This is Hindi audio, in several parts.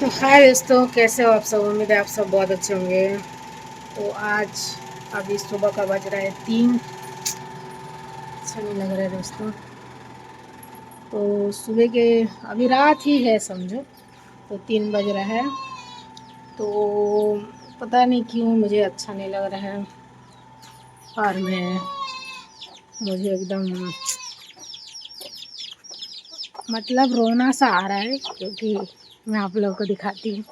तो हाय दोस्तों, कैसे हो आप सब। उम्मीद है आप सब बहुत अच्छे होंगे। तो आज अभी सुबह का बज रहा है 3। अच्छा नहीं लग रहा है दोस्तों। तो सुबह के अभी रात ही है समझो। तो 3 बज रहा है। तो पता नहीं क्यों मुझे अच्छा नहीं लग रहा है। और मुझे एकदम मतलब रोना सा आ रहा है, क्योंकि मैं आप लोगों को दिखाती हूँ।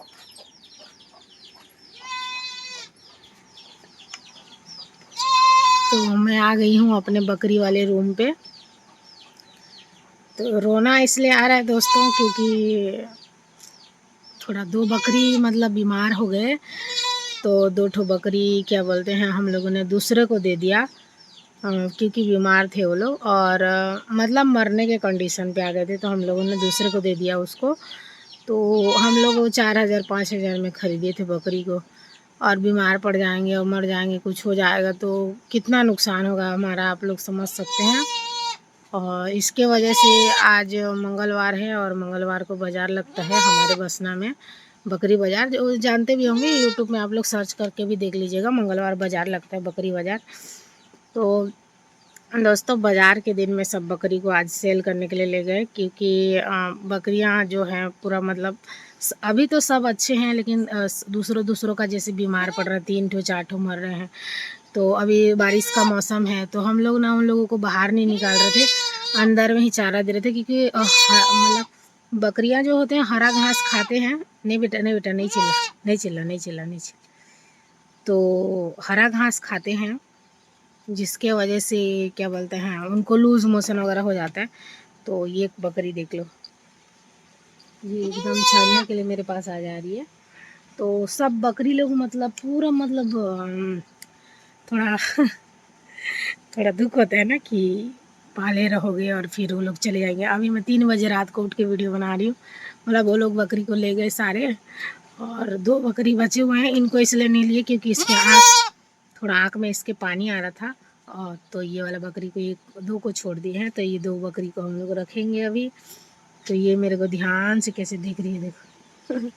तो मैं आ गई हूँ अपने बकरी वाले रूम पे। तो रोना इसलिए आ रहा है दोस्तों, क्योंकि थोड़ा 2 बकरी मतलब बीमार हो गए। तो 2 ठो बकरी क्या बोलते हैं, हम लोगों ने दूसरे को दे दिया। क्योंकि बीमार थे वो लोग, और मतलब मरने के कंडीशन पे आ गए थे, तो हम लोगों ने दूसरे को दे दिया उसको। तो हम लोग 4,000 5,000 में ख़रीदे थे बकरी को, और बीमार पड़ जाएंगे और मर जाएंगे, कुछ हो जाएगा तो कितना नुकसान होगा हमारा, आप लोग समझ सकते हैं। और इसके वजह से आज मंगलवार है, और मंगलवार को बाज़ार लगता है हमारे बसना में, बकरी बाज़ार। जो जानते भी होंगे, यूट्यूब में आप लोग सर्च करके भी देख लीजिएगा, मंगलवार बाज़ार लगता है, बकरी बाज़ार। तो दोस्तों, बाज़ार के दिन में सब बकरी को आज सेल करने के लिए ले गए, क्योंकि बकरियां जो हैं पूरा मतलब अभी तो सब अच्छे हैं, लेकिन दूसरों दूसरों का जैसे बीमार पड़ रहा है, 3 ठो 4 ठो मर रहे हैं। तो अभी बारिश का मौसम है, तो हम लोग ना उन लोगों को बाहर नहीं निकाल रहे थे, अंदर में ही चारा दे रहे थे, क्योंकि मतलब बकरियां जो होते हैं हरा घास खाते हैं। नहीं बेटा, नहीं बेटा, नहीं चिल्ला, नहीं चिल्ला, नहीं चिल्ला, नहीं चिल्ला। तो हरा घास खाते हैं, जिसके वजह से क्या बोलते हैं, उनको लूज़ मोशन वगैरह हो जाता है। तो ये बकरी देख लो, ये एकदम चलने के लिए मेरे पास आ जा रही है। तो सब बकरी लोग मतलब पूरा मतलब थोड़ा थोड़ा दुख होता है ना, कि पाले रहोगे और फिर वो लोग चले जाएंगे। अभी मैं 3 बजे रात को उठ के वीडियो बना रही हूँ। मतलब वो लोग बकरी को ले गए सारे, और 2 बकरी बचे हुए हैं। इनको इसलिए नहीं लिए क्योंकि इसके थोड़ा आँख में इसके पानी आ रहा था। और तो ये वाला बकरी को, 2 को छोड़ दिए हैं। तो ये 2 बकरी को हम लोग रखेंगे अभी। तो ये मेरे को ध्यान से कैसे देख रही है, देखो।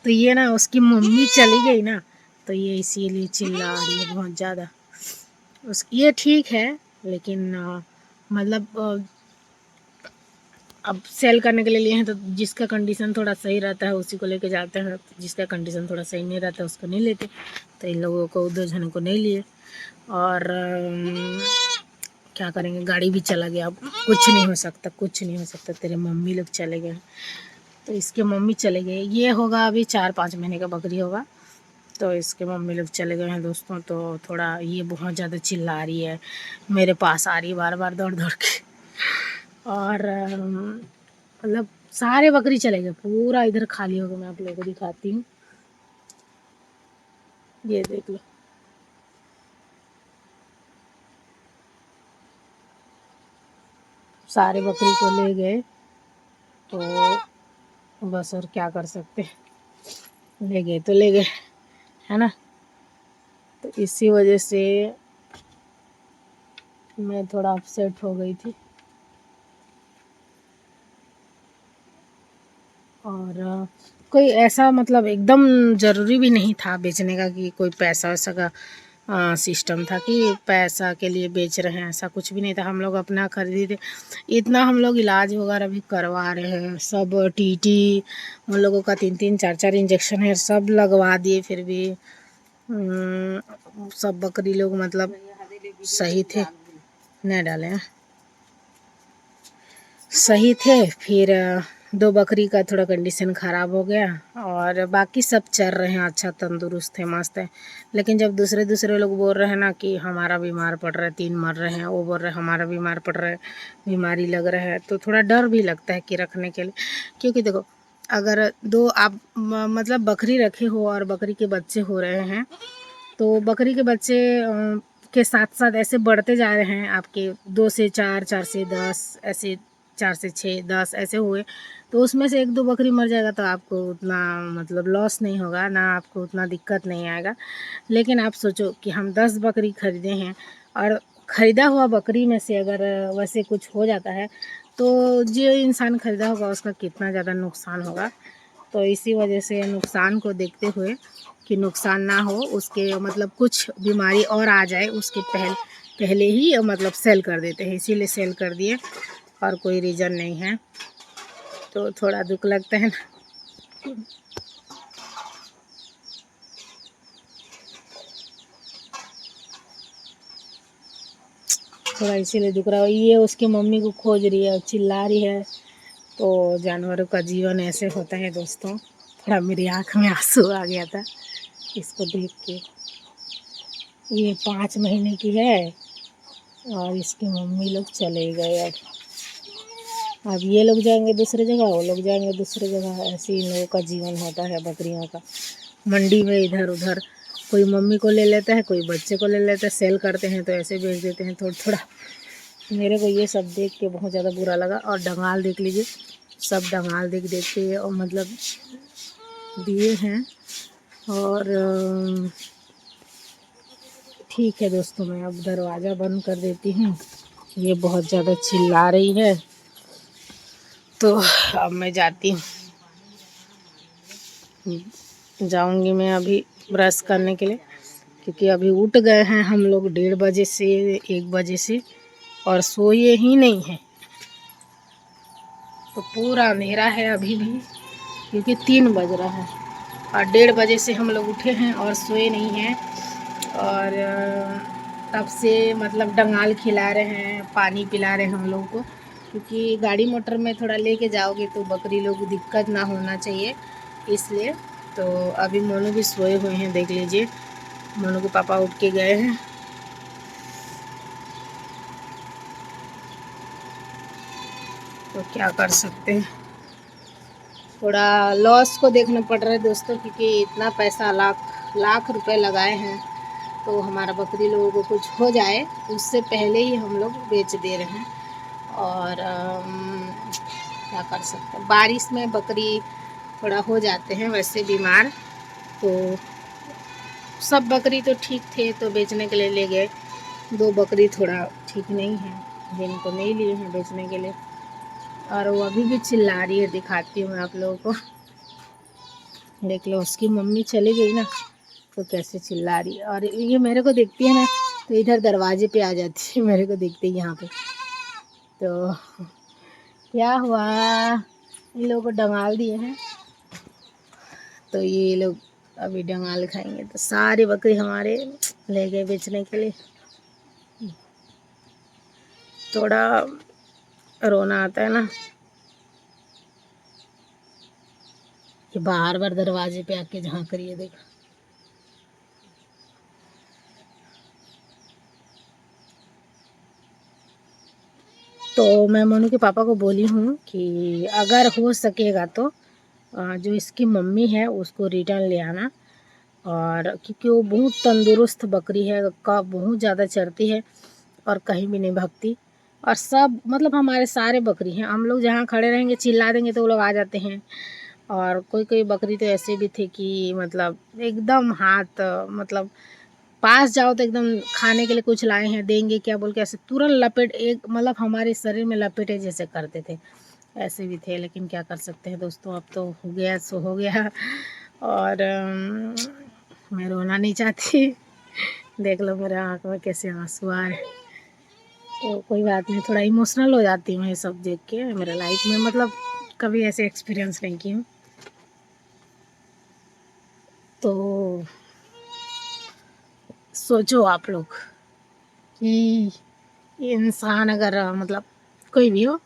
तो ये ना उसकी मम्मी चली गई ना, तो ये इसीलिए चिल्ला रही है बहुत ज़्यादा। ये ठीक है, लेकिन मतलब अब सेल करने के लिए लिए हैं, तो जिसका कंडीशन थोड़ा सही रहता है उसी को लेके जाते हैं, जिसका कंडीशन थोड़ा सही नहीं रहता उसको नहीं लेते। तो इन लोगों को 2 जनों को नहीं लिए। और क्या करेंगे, गाड़ी भी चला गया, अब कुछ नहीं हो सकता, कुछ नहीं हो सकता। तेरे मम्मी लोग चले गए, तो इसके मम्मी चले गए। ये होगा अभी 4-5 महीने का बकरी होगा। तो इसके मम्मी लोग चले गए हैं दोस्तों। तो थोड़ा ये बहुत ज़्यादा चिल्ला रही है, मेरे पास आ रही है बार बार दौड़ दौड़ के। और मतलब सारे बकरी चले गए, पूरा इधर खाली हो गया। मैं आप लोगों को दिखाती हूँ, ये देख लो। सारे बकरी को ले गए, तो बस और क्या कर सकते हैं, ले गए तो ले गए, है ना। तो इसी वजह से मैं थोड़ा अपसेट हो गई थी। और कोई ऐसा मतलब एकदम ज़रूरी भी नहीं था बेचने का, कि कोई पैसा वैसा का सिस्टम था कि पैसा के लिए बेच रहे हैं, ऐसा कुछ भी नहीं था। हम लोग अपना खरीदे, इतना हम लोग इलाज वगैरह भी करवा रहे हैं। सब टीटी उन लोगों का 3-3 4-4 इंजेक्शन है, सब लगवा दिए, फिर भी सब बकरी लोग मतलब सही थे, नहीं डाले हैं, सही थे। फिर 2 बकरी का थोड़ा कंडीशन ख़राब हो गया, और बाकी सब चल रहे हैं, अच्छा तंदुरुस्त है, मस्त है। लेकिन जब दूसरे दूसरे लोग बोल रहे हैं ना कि हमारा बीमार पड़ रहा है, 3 मर रहे हैं, वो बोल रहे हैं हमारा बीमार पड़ रहा है, बीमारी लग रहा है, तो थोड़ा डर भी लगता है कि रखने के लिए। क्योंकि देखो, अगर 2 आप मतलब बकरी रखे हो और बकरी के बच्चे हो रहे हैं, तो बकरी के बच्चे के साथ साथ ऐसे बढ़ते जा रहे हैं आपके, 2 से 4, 4 से 10, ऐसे 4 से 6, 10 ऐसे हुए। तो उसमें से 1-2 बकरी मर जाएगा, तो आपको उतना मतलब लॉस नहीं होगा ना, आपको उतना दिक्कत नहीं आएगा। लेकिन आप सोचो कि हम 10 बकरी खरीदे हैं, और ख़रीदा हुआ बकरी में से अगर वैसे कुछ हो जाता है, तो जो इंसान ख़रीदा होगा उसका कितना ज़्यादा नुकसान होगा। तो इसी वजह से नुकसान को देखते हुए कि नुकसान ना हो, उसके मतलब कुछ बीमारी और आ जाए उसके पहले ही मतलब सेल कर देते हैं, इसीलिए सेल कर दिए और कोई रीज़न नहीं है। तो थोड़ा दुख लगता है ना। थोड़ा इसीलिए दुख रहा है। ये उसकी मम्मी को खोज रही है, चिल्ला रही है। तो जानवरों का जीवन ऐसे होता है दोस्तों। थोड़ा मेरी आँख में आंसू आ गया था इसको देख के। ये 5 महीने की है और इसकी मम्मी लोग चले गए। अब ये लोग जाएंगे दूसरी जगह, वो लोग जाएंगे दूसरी जगह। ऐसे इन लोगों का जीवन होता है बकरियों का। मंडी में इधर उधर कोई मम्मी को ले लेता है, कोई बच्चे को ले लेता है, सेल करते हैं तो ऐसे बेच देते हैं थोड़ा थोड़ा। मेरे को ये सब देख के बहुत ज़्यादा बुरा लगा। और डंगाल देख लीजिए, सब डंगाल देख देख के और मतलब दिए हैं। और ठीक है दोस्तों, मैं अब दरवाज़ा बंद कर देती हूँ। ये बहुत ज़्यादा चिल्ला रही है, तो अब मैं जाती हूँ। जाऊँगी मैं अभी ब्रश करने के लिए, क्योंकि अभी उठ गए हैं हम लोग 1:30 बजे से 1 बजे से और सोए ही नहीं हैं। तो पूरा अंधेरा है अभी भी, क्योंकि 3 बज रहा है और 1:30 बजे से हम लोग उठे हैं और सोए नहीं हैं। और तब से मतलब डंगाल खिला रहे हैं, पानी पिला रहे हैं हम लोगों को, क्योंकि गाड़ी मोटर में थोड़ा लेके जाओगे तो बकरी लोग को दिक्कत ना होना चाहिए, इसलिए। तो अभी मोनू भी सोए हुए हैं, देख लीजिए। मोनू के पापा उठ के गए हैं। तो क्या कर सकते हैं, थोड़ा लॉस को देखना पड़ रहा है दोस्तों, क्योंकि इतना पैसा लाख रुपए लगाए हैं। तो हमारा बकरी लोगों को कुछ हो जाए उससे पहले ही हम लोग बेच दे रहे हैं। और क्या कर सकते हैं, बारिश में बकरी थोड़ा हो जाते हैं वैसे बीमार। तो सब बकरी तो ठीक थे तो बेचने के लिए ले गए। 2 बकरी थोड़ा ठीक नहीं है, जिनको नहीं लिए हैं बेचने के लिए। और वो अभी भी चिल्ला रही है, दिखाती हूँ मैं आप लोगों को। देख लो, उसकी मम्मी चली गई ना तो कैसे चिल्ला रही है। और ये मेरे को देखती है ना तो इधर दरवाजे पे आ जाती है, मेरे को देखती है यहाँ पे। तो क्या हुआ, इन लोगों को डंगाल दिए हैं तो ये लोग अभी डंगाल खाएंगे। तो सारी बकरी हमारे ले गए बेचने के लिए। थोड़ा रोना आता है ना कि बार बार दरवाजे पे आके झांक रही है, देखो। तो मैं मोनू के पापा को बोली हूँ कि अगर हो सकेगा तो जो इसकी मम्मी है उसको रिटर्न ले आना। और क्योंकि वो बहुत तंदुरुस्त बकरी है, का बहुत ज़्यादा चरती है और कहीं भी नहीं भागती। और सब मतलब हमारे सारे बकरी हैं, हम लोग जहाँ खड़े रहेंगे चिल्ला देंगे तो वो लोग आ जाते हैं। और कोई कोई बकरी तो ऐसे भी थे कि मतलब एकदम हाथ मतलब पास जाओ तो एकदम खाने के लिए कुछ लाए हैं देंगे क्या बोल के ऐसे तुरंत लपेट, एक मतलब हमारे शरीर में लपेटे जैसे करते थे, ऐसे भी थे। लेकिन क्या कर सकते हैं दोस्तों, अब तो हो गया सो हो गया। और मैं रोना नहीं चाहती। देख लो मेरे आँख में कैसे आंसू आ रहे। तो कोई बात नहीं, थोड़ा इमोशनल हो जाती हूँ ये सब देख के। मेरे लाइफ में मतलब कभी ऐसे एक्सपीरियंस नहीं की हूँ। तो सोचो आप लोग कि इंसान अगर मतलब कोई भी हो,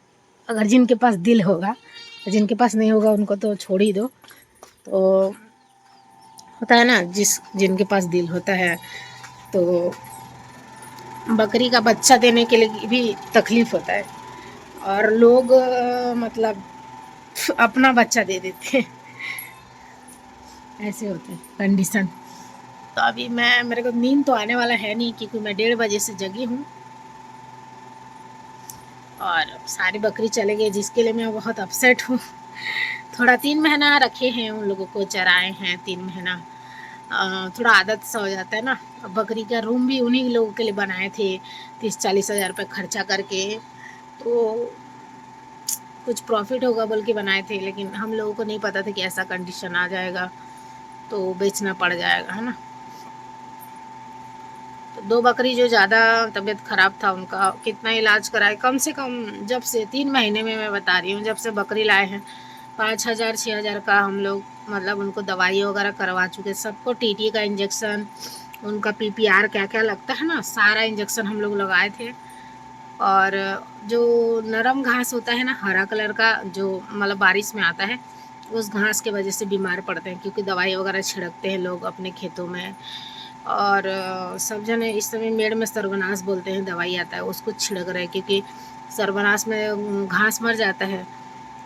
अगर जिनके पास दिल होगा, जिनके पास नहीं होगा उनको तो छोड़ ही दो। तो होता है ना, जिनके पास दिल होता है तो बकरी का बच्चा देने के लिए भी तकलीफ़ होता है। और लोग मतलब अपना बच्चा दे देते हैं, ऐसे होते हैं कंडीशन। तो अभी मेरे को नींद तो आने वाला है नहीं, क्योंकि मैं 1:30 बजे से जगी हूँ। और सारी बकरी चले गए, जिसके लिए मैं बहुत अपसेट हूँ। थोड़ा 3 महीना रखे हैं उन लोगों को, चराए हैं 3 महीना। थोड़ा आदत सा हो जाता है ना। बकरी का रूम भी उन्हीं लोगों के लिए बनाए थे, 30-40 हज़ार रुपये खर्चा करके। तो कुछ प्रॉफिट होगा बोल के बनाए थे, लेकिन हम लोगों को नहीं पता था कि ऐसा कंडीशन आ जाएगा, तो बेचना पड़ जाएगा, है ना। तो 2 बकरी जो ज़्यादा तबीयत ख़राब था उनका, कितना इलाज कराए, कम से कम जब से 3 महीने में मैं बता रही हूँ, जब से बकरी लाए हैं 5,000 6,000 का हम लोग मतलब उनको दवाई वगैरह करवा चुके। सबको टीटी का इंजेक्शन, उनका पीपीआर क्या क्या लगता है ना, सारा इंजेक्शन हम लोग लगाए थे। और जो नरम घास होता है ना, हरा कलर का, जो मतलब बारिश में आता है, उस घास के वजह से बीमार पड़ते हैं, क्योंकि दवाई वगैरह छिड़कते हैं लोग अपने खेतों में। और सब जने इस समय मेड़ में सर्वनाश बोलते हैं दवाई आता है, उसको छिड़क रहे हैं, क्योंकि सर्वनाश में घास मर जाता है,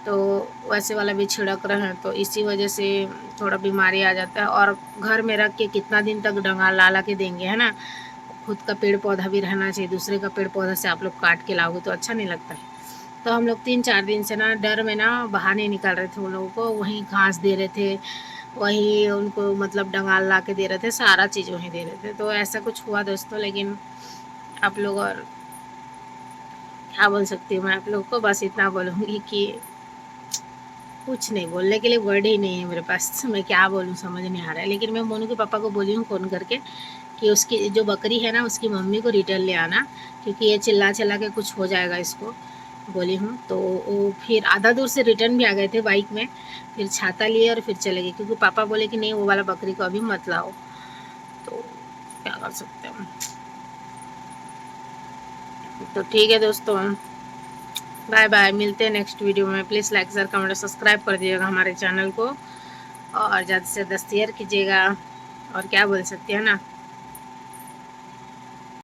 तो वैसे वाला भी छिड़क रहे हैं, तो इसी वजह से थोड़ा बीमारी आ जाता है। और घर में रख के कितना दिन तक डंगा ला ला के देंगे, है ना। खुद का पेड़ पौधा भी रहना चाहिए, दूसरे का पेड़ पौधा से आप लोग काट के लाओगे तो अच्छा नहीं लगता है। तो हम लोग 3-4 दिन से ना डर में ना बाहर नहीं निकाल रहे थे उन लोगों को, वहीं घास दे रहे थे, वहीं उनको मतलब डंगाल ला के दे रहे थे, सारा चीज़ वहीं दे रहे थे। तो ऐसा कुछ हुआ दोस्तों, लेकिन आप लोग और क्या बोल सकती हूँ मैं आप लोग को, बस इतना बोलूँगी कि कुछ नहीं, बोलने के लिए वर्ड ही नहीं है मेरे पास, मैं क्या बोलूँ समझ नहीं आ रहा है। लेकिन मैं मोनू के पापा को बोली हूँ फ़ोन करके कि उसकी जो बकरी है ना, उसकी मम्मी को रिटर्न ले आना, क्योंकि ये चिल्ला चिल्ला के कुछ हो जाएगा इसको, बोली हूँ। तो वो फिर आधा दूर से रिटर्न भी आ गए थे बाइक में, फिर छाता लिए और फिर चले गए, क्योंकि पापा बोले कि नहीं वो वाला बकरी को अभी मत लाओ। तो क्या कर सकते हैं। तो ठीक है दोस्तों, बाय बाय, मिलते हैं नेक्स्ट वीडियो में। Please like share comment subscribe कर दीजिएगा हमारे चैनल को, और ज़्यादा से ज़्यादा शेयर कीजिएगा। और क्या बोल सकते हैं ना।